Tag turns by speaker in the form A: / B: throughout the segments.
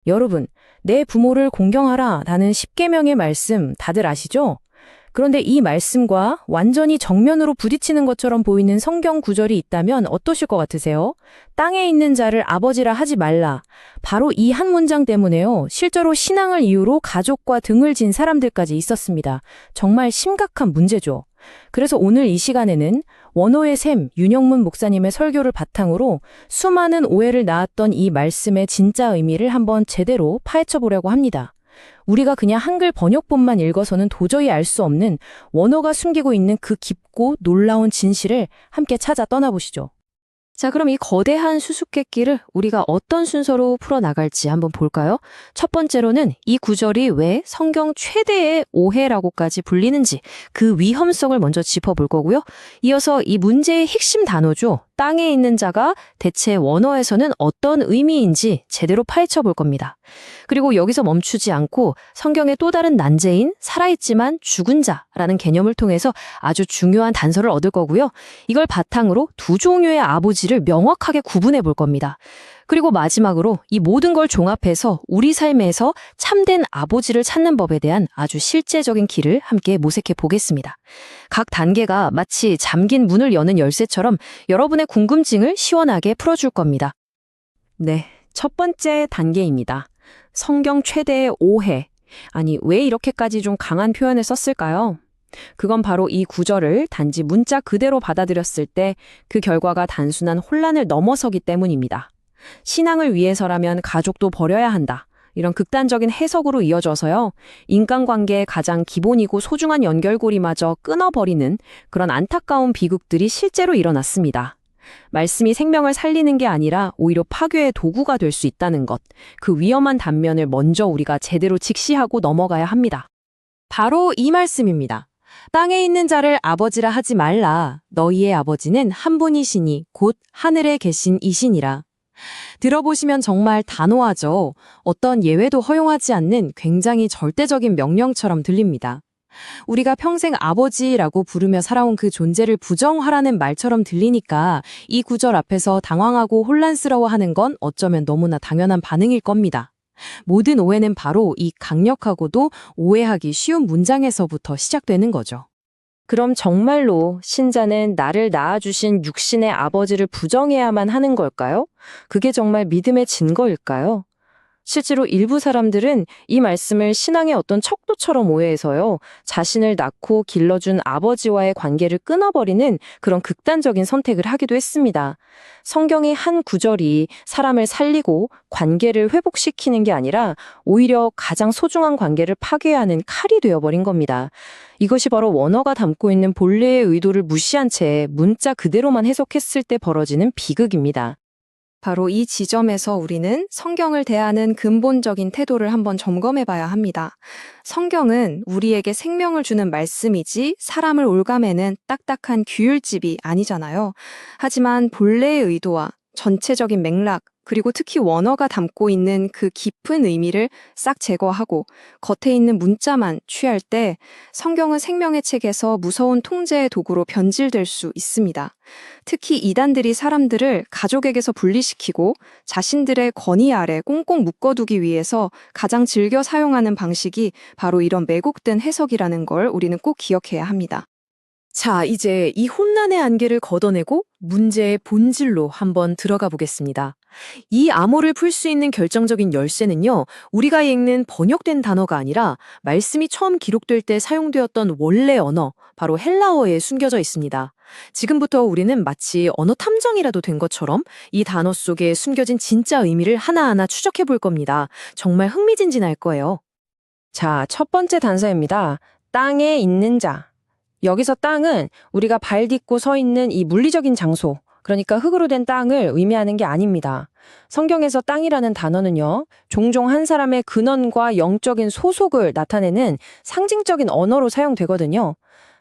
A: 여러분, 내 부모를 공경하라 라는 십계명의 말씀 다들 아시죠? 그런데 이 말씀과 완전히 정면으로 부딪히는 것처럼 보이는 성경 구절이 있다면 어떠실 것 같으세요? 땅에 있는 자를 아버지라 하지 말라. 바로 이 한 문장 때문에요. 실제로 신앙을 이유로 가족과 등을 진 사람들까지 있었습니다. 정말 심각한 문제죠. 그래서 오늘 이 시간에는 원어의 샘 윤영문 목사님의 설교를 바탕으로 수많은 오해를 낳았던 이 말씀의 진짜 의미를 한번 제대로 파헤쳐 보려고 합니다. 우리가 그냥 한글 번역본만 읽어서는 도저히 알 수 없는 원어가 숨기고 있는 그 깊고 놀라운 진실을 함께 찾아 떠나보시죠. 자, 그럼 이 거대한 수수께끼를 우리가 어떤 순서로 풀어나갈지 한번 볼까요? 첫 번째로는 이 구절이 왜 성경 최대의 오해라고까지 불리는지 그 위험성을 먼저 짚어볼 거고요. 이어서 이 문제의 핵심 단어죠. 땅에 있는 자가 대체 원어에서는 어떤 의미인지 제대로 파헤쳐 볼 겁니다. 그리고 여기서 멈추지 않고 성경의 또 다른 난제인 살아있지만 죽은 자라는 개념을 통해서 아주 중요한 단서를 얻을 거고요. 이걸 바탕으로 두 종류의 아버지를 명확하게 구분해 볼 겁니다. 그리고 마지막으로 이 모든 걸 종합해서 우리 삶에서 참된 아버지를 찾는 법에 대한 아주 실제적인 길을 함께 모색해 보겠습니다. 각 단계가 마치 잠긴 문을 여는 열쇠처럼 여러분의 궁금증을 시원하게 풀어줄 겁니다. 네, 첫 번째 단계입니다. 성경 최대의 오해. 아니, 왜 이렇게까지 좀 강한 표현을 썼을까요? 그건 바로 이 구절을 단지 문자 그대로 받아들였을 때 그 결과가 단순한 혼란을 넘어서기 때문입니다. 신앙을 위해서라면 가족도 버려야 한다. 이런 극단적인 해석으로 이어져서요. 인간관계의 가장 기본이고 소중한 연결고리마저 끊어버리는 그런 안타까운 비극들이 실제로 일어났습니다. 말씀이 생명을 살리는 게 아니라 오히려 파괴의 도구가 될 수 있다는 것, 그 위험한 단면을 먼저 우리가 제대로 직시하고 넘어가야 합니다. 바로 이 말씀입니다. 땅에 있는 자를 아버지라 하지 말라. 너희의 아버지는 한 분이시니 곧 하늘에 계신 이시니라. 들어보시면 정말 단호하죠. 어떤 예외도 허용하지 않는 굉장히 절대적인 명령처럼 들립니다. 우리가 평생 아버지라고 부르며 살아온 그 존재를 부정하라는 말처럼 들리니까 이 구절 앞에서 당황하고 혼란스러워하는 건 어쩌면 너무나 당연한 반응일 겁니다. 모든 오해는 바로 이 강력하고도 오해하기 쉬운 문장에서부터 시작되는 거죠. 그럼 정말로 신자는 나를 낳아주신 육신의 아버지를 부정해야만 하는 걸까요? 그게 정말 믿음의 증거일까요? 실제로 일부 사람들은 이 말씀을 신앙의 어떤 척도처럼 오해해서요. 자신을 낳고 길러준 아버지와의 관계를 끊어버리는 그런 극단적인 선택을 하기도 했습니다. 성경의 한 구절이 사람을 살리고 관계를 회복시키는 게 아니라 오히려 가장 소중한 관계를 파괴하는 칼이 되어버린 겁니다. 이것이 바로 원어가 담고 있는 본래의 의도를 무시한 채 문자 그대로만 해석했을 때 벌어지는 비극입니다. 바로 이 지점에서 우리는 성경을 대하는 근본적인 태도를 한번 점검해 봐야 합니다. 성경은 우리에게 생명을 주는 말씀이지 사람을 옭아매는 딱딱한 규율집이 아니잖아요. 하지만 본래의 의도와 전체적인 맥락, 그리고 특히 원어가 담고 있는 그 깊은 의미를 싹 제거하고 겉에 있는 문자만 취할 때 성경은 생명의 책에서 무서운 통제의 도구로 변질될 수 있습니다. 특히 이단들이 사람들을 가족에게서 분리시키고 자신들의 권위 아래 꽁꽁 묶어두기 위해서 가장 즐겨 사용하는 방식이 바로 이런 왜곡된 해석이라는 걸 우리는 꼭 기억해야 합니다. 자, 이제 이 혼란의 안개를 걷어내고 문제의 본질로 한번 들어가 보겠습니다. 이 암호를 풀 수 있는 결정적인 열쇠는요, 우리가 읽는 번역된 단어가 아니라 말씀이 처음 기록될 때 사용되었던 원래 언어, 바로 헬라어에 숨겨져 있습니다. 지금부터 우리는 마치 언어 탐정이라도 된 것처럼 이 단어 속에 숨겨진 진짜 의미를 하나하나 추적해 볼 겁니다. 정말 흥미진진할 거예요. 자, 첫 번째 단서입니다. 땅에 있는 자. 여기서 땅은 우리가 발 딛고 서 있는 이 물리적인 장소, 그러니까 흙으로 된 땅을 의미하는 게 아닙니다. 성경에서 땅이라는 단어는요, 종종 한 사람의 근원과 영적인 소속을 나타내는 상징적인 언어로 사용되거든요.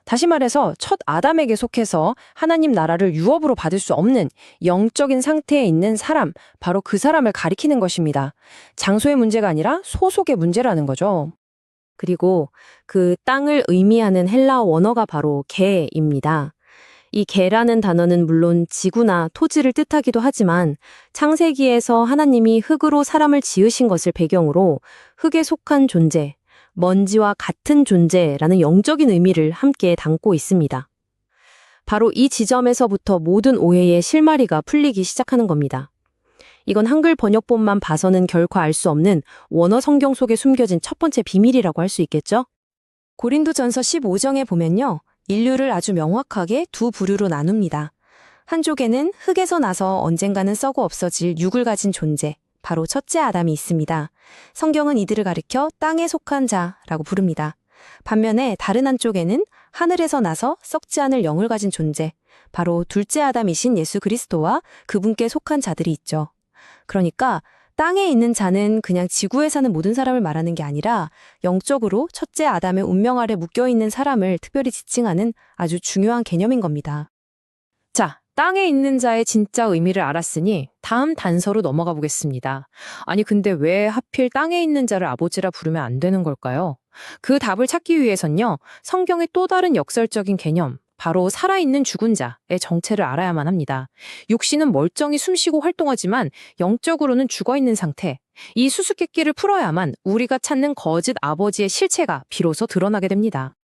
A: 다시 말해서 첫 아담에게 속해서 하나님 나라를 유업으로 받을 수 없는 영적인 상태에 있는 사람, 바로 그 사람을 가리키는 것입니다. 장소의 문제가 아니라 소속의 문제라는 거죠. 그리고 그 땅을 의미하는 헬라어 원어가 바로 게입니다. 이 개라는 단어는 물론 지구나 토지를 뜻하기도 하지만 창세기에서 하나님이 흙으로 사람을 지으신 것을 배경으로 흙에 속한 존재, 먼지와 같은 존재라는 영적인 의미를 함께 담고 있습니다. 바로 이 지점에서부터 모든 오해의 실마리가 풀리기 시작하는 겁니다. 이건 한글 번역본만 봐서는 결코 알 수 없는 원어 성경 속에 숨겨진 첫 번째 비밀이라고 할 수 있겠죠? 고린도전서 15장에 보면요. 인류를 아주 명확하게 두 부류로 나눕니다. 한쪽에는 흙에서 나서 언젠가는 썩어 없어질 육을 가진 존재, 바로 첫째 아담이 있습니다. 성경은 이들을 가리켜 땅에 속한 자라고 부릅니다. 반면에 다른 한쪽에는 하늘에서 나서 썩지 않을 영을 가진 존재, 바로 둘째 아담이신 예수 그리스도와 그분께 속한 자들이 있죠. 그러니까 땅에 있는 자는 그냥 지구에 사는 모든 사람을 말하는 게 아니라 영적으로 첫째 아담의 운명 아래 묶여있는 사람을 특별히 지칭하는 아주 중요한 개념인 겁니다. 자, 땅에 있는 자의 진짜 의미를 알았으니 다음 단서로 넘어가 보겠습니다. 아니 근데 왜 하필 땅에 있는 자를 아버지라 부르면 안 되는 걸까요? 그 답을 찾기 위해선요. 성경의 또 다른 역설적인 개념, 바로 살아있는 죽은 자의 정체를 알아야만 합니다. 육신은 멀쩡히 숨쉬고 활동하지만 영적으로는 죽어있는 상태. 이 수수께끼를 풀어야만 우리가 찾는 거짓 아버지의 실체가 비로소 드러나게 됩니다.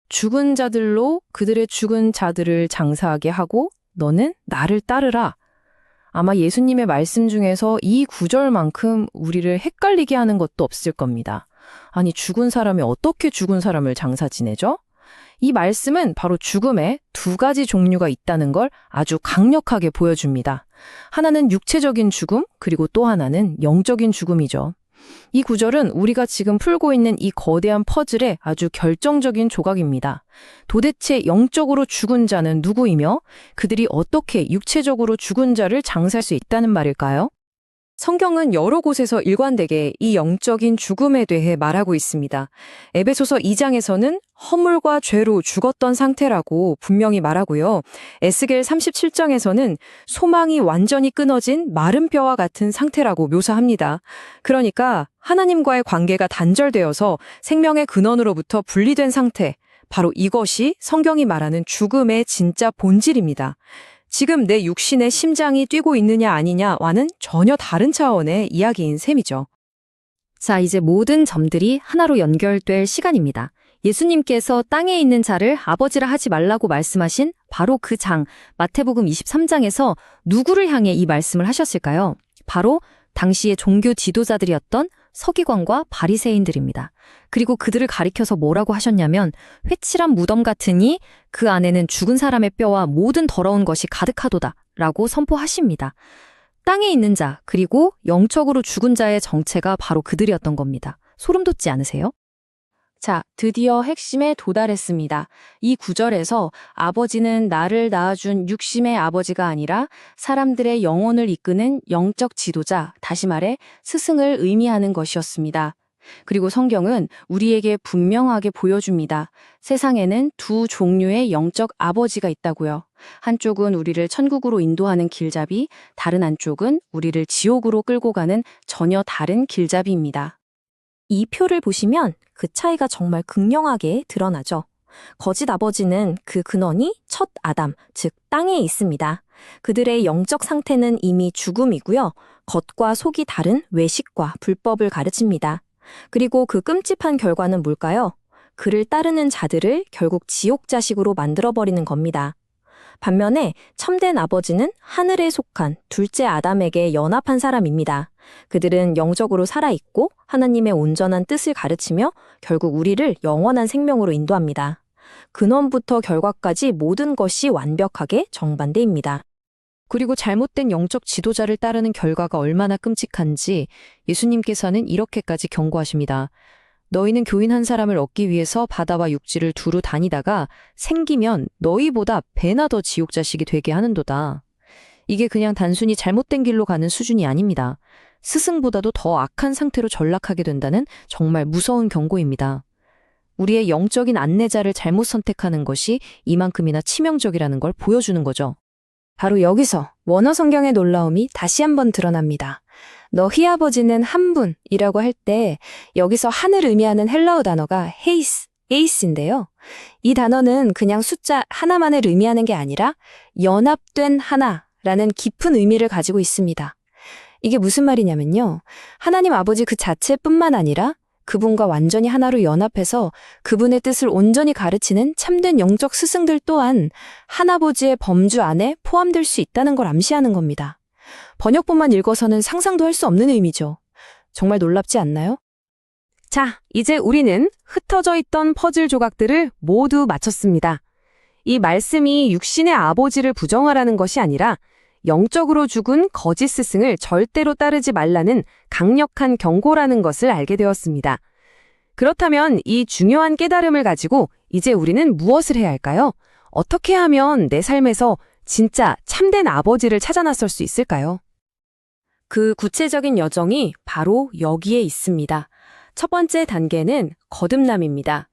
A: 죽은 자들로 그들의 죽은 자들을 장사하게 하고 너는 나를 따르라. 아마 예수님의 말씀 중에서 이 구절만큼 우리를 헷갈리게 하는 것도 없을 겁니다. 아니 죽은 사람이 어떻게 죽은 사람을 장사 지내죠? 이 말씀은 바로 죽음에 두 가지 종류가 있다는 걸 아주 강력하게 보여줍니다. 하나는 육체적인 죽음, 그리고 또 하나는 영적인 죽음이죠. 이 구절은 우리가 지금 풀고 있는 이 거대한 퍼즐의 아주 결정적인 조각입니다. 도대체 영적으로 죽은 자는 누구이며 그들이 어떻게 육체적으로 죽은 자를 장사할 수 있다는 말일까요? 성경은 여러 곳에서 일관되게 이 영적인 죽음에 대해 말하고 있습니다. 에베소서 2장에서는 허물과 죄로 죽었던 상태라고 분명히 말하고요. 에스겔 37장에서는 소망이 완전히 끊어진 마른 뼈와 같은 상태라고 묘사합니다. 그러니까 하나님과의 관계가 단절되어서 생명의 근원으로부터 분리된 상태, 바로 이것이 성경이 말하는 죽음의 진짜 본질입니다. 지금 내 육신의 심장이 뛰고 있느냐 아니냐와는 전혀 다른 차원의 이야기인 셈이죠. 자, 이제 모든 점들이 하나로 연결될 시간입니다. 예수님께서 땅에 있는 자를 아버지라 하지 말라고 말씀하신 바로 그 장, 마태복음 23장에서 누구를 향해 이 말씀을 하셨을까요? 바로 당시의 종교 지도자들이었던 서기관과 바리새인들입니다. 그리고 그들을 가리켜서 뭐라고 하셨냐면 회칠한 무덤 같으니 그 안에는 죽은 사람의 뼈와 모든 더러운 것이 가득하도다 라고 선포하십니다. 땅에 있는 자 그리고 영적으로 죽은 자의 정체가 바로 그들이었던 겁니다. 소름 돋지 않으세요? 자, 드디어 핵심에 도달했습니다. 이 구절에서 아버지는 나를 낳아준 육심의 아버지가 아니라 사람들의 영혼을 이끄는 영적 지도자, 다시 말해 스승을 의미하는 것이었습니다. 그리고 성경은 우리에게 분명하게 보여줍니다. 세상에는 두 종류의 영적 아버지가 있다고요. 한쪽은 우리를 천국으로 인도하는 길잡이, 다른 한쪽은 우리를 지옥으로 끌고 가는 전혀 다른 길잡이입니다. 이 표를 보시면 그 차이가 정말 극명하게 드러나죠. 거짓 아버지는 그 근원이 첫 아담, 즉 땅에 있습니다. 그들의 영적 상태는 이미 죽음이고요. 겉과 속이 다른 외식과 불법을 가르칩니다. 그리고 그 끔찍한 결과는 뭘까요? 그를 따르는 자들을 결국 지옥 자식으로 만들어버리는 겁니다. 반면에 참된 아버지는 하늘에 속한 둘째 아담에게 연합한 사람입니다. 그들은 영적으로 살아있고 하나님의 온전한 뜻을 가르치며 결국 우리를 영원한 생명으로 인도합니다. 근원부터 결과까지 모든 것이 완벽하게 정반대입니다. 그리고 잘못된 영적 지도자를 따르는 결과가 얼마나 끔찍한지 예수님께서는 이렇게까지 경고하십니다. 너희는 교인 한 사람을 얻기 위해서 바다와 육지를 두루 다니다가 생기면 너희보다 배나 더 지옥 자식이 되게 하는도다. 이게 그냥 단순히 잘못된 길로 가는 수준이 아닙니다. 스승보다도 더 악한 상태로 전락하게 된다는 정말 무서운 경고입니다. 우리의 영적인 안내자를 잘못 선택하는 것이 이만큼이나 치명적이라는 걸 보여주는 거죠. 바로 여기서 원어 성경의 놀라움이 다시 한번 드러납니다. 너희 아버지는 한 분이라고 할 때 여기서 한을 의미하는 헬라어 단어가 에이스인데요.
B: 이 단어는 그냥 숫자 하나만을 의미하는 게 아니라 연합된 하나라는 깊은 의미를 가지고 있습니다. 이게 무슨 말이냐면요. 하나님 아버지 그 자체뿐만 아니라 그분과 완전히 하나로 연합해서 그분의 뜻을 온전히 가르치는 참된 영적 스승들 또한 하나보지의 범주 안에 포함될 수 있다는 걸 암시하는 겁니다. 번역본만 읽어서는 상상도 할 수 없는 의미죠. 정말 놀랍지 않나요?
A: 자, 이제 우리는 흩어져 있던 퍼즐 조각들을 모두 맞췄습니다. 이 말씀이 육신의 아버지를 부정하라는 것이 아니라 영적으로 죽은 거짓 스승을 절대로 따르지 말라는 강력한 경고라는 것을 알게 되었습니다. 그렇다면 이 중요한 깨달음을 가지고 이제 우리는 무엇을 해야 할까요? 어떻게 하면 내 삶에서 진짜 참된 아버지를 찾아 나설 수 있을까요? 그 구체적인 여정이 바로 여기에 있습니다. 첫 번째 단계는 거듭남입니다.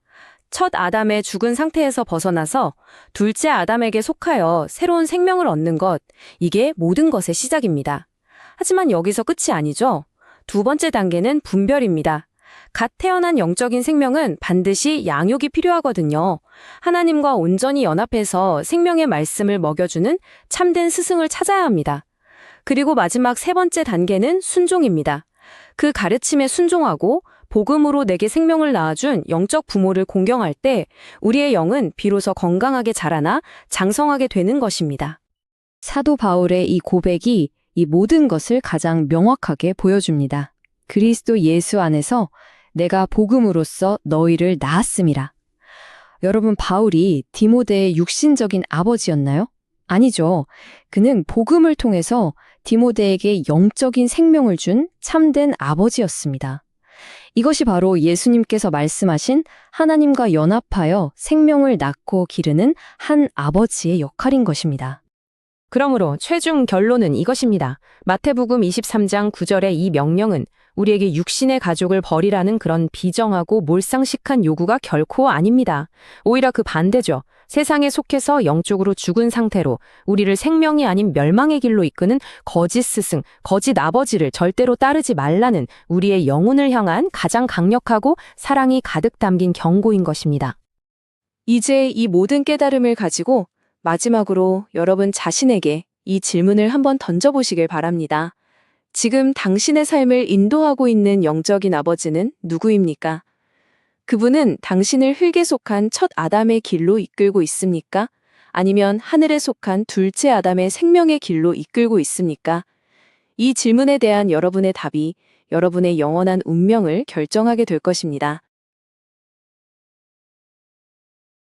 A: 첫 아담의 죽은 상태에서 벗어나서 둘째 아담에게 속하여 새로운 생명을 얻는 것, 이게 모든 것의 시작입니다. 하지만 여기서 끝이 아니죠. 두 번째 단계는 분별입니다. 갓 태어난 영적인 생명은 반드시 양육이 필요하거든요. 하나님과 온전히 연합해서 생명의 말씀을 먹여주는 참된 스승을 찾아야 합니다. 그리고 마지막 세 번째 단계는 순종입니다. 그 가르침에 순종하고 복음으로 내게 생명을 낳아준 영적 부모를 공경할 때 우리의 영은 비로소 건강하게 자라나 장성하게 되는 것입니다.
B: 사도 바울의 이 고백이 이 모든 것을 가장 명확하게 보여줍니다. 그리스도 예수 안에서 내가 복음으로써 너희를 낳았음이라. 여러분, 바울이 디모데의 육신적인 아버지였나요? 아니죠. 그는 복음을 통해서 디모데에게 영적인 생명을 준 참된 아버지였습니다. 이것이 바로 예수님께서 말씀하신 하나님과 연합하여 생명을 낳고 기르는 한 아버지의 역할인 것입니다.
A: 그러므로 최종 결론은 이것입니다. 마태복음 23장 9절의 이 명령은 우리에게 육신의 가족을 버리라는 그런 비정하고 몰상식한 요구가 결코 아닙니다. 오히려 그 반대죠. 세상에 속해서 영적으로 죽은 상태로 우리를 생명이 아닌 멸망의 길로 이끄는 거짓 스승, 거짓 아버지를 절대로 따르지 말라는 우리의 영혼을 향한 가장 강력하고 사랑이 가득 담긴 경고인 것입니다. 이제 이 모든 깨달음을 가지고 마지막으로 여러분 자신에게 이 질문을 한번 던져보시길 바랍니다. 지금 당신의 삶을 인도하고 있는 영적인 아버지는 누구입니까? 그분은 당신을 흙에 속한 첫 아담의 길로 이끌고 있습니까? 아니면 하늘에 속한 둘째 아담의 생명의 길로 이끌고 있습니까? 이 질문에 대한 여러분의 답이 여러분의 영원한 운명을 결정하게 될 것입니다.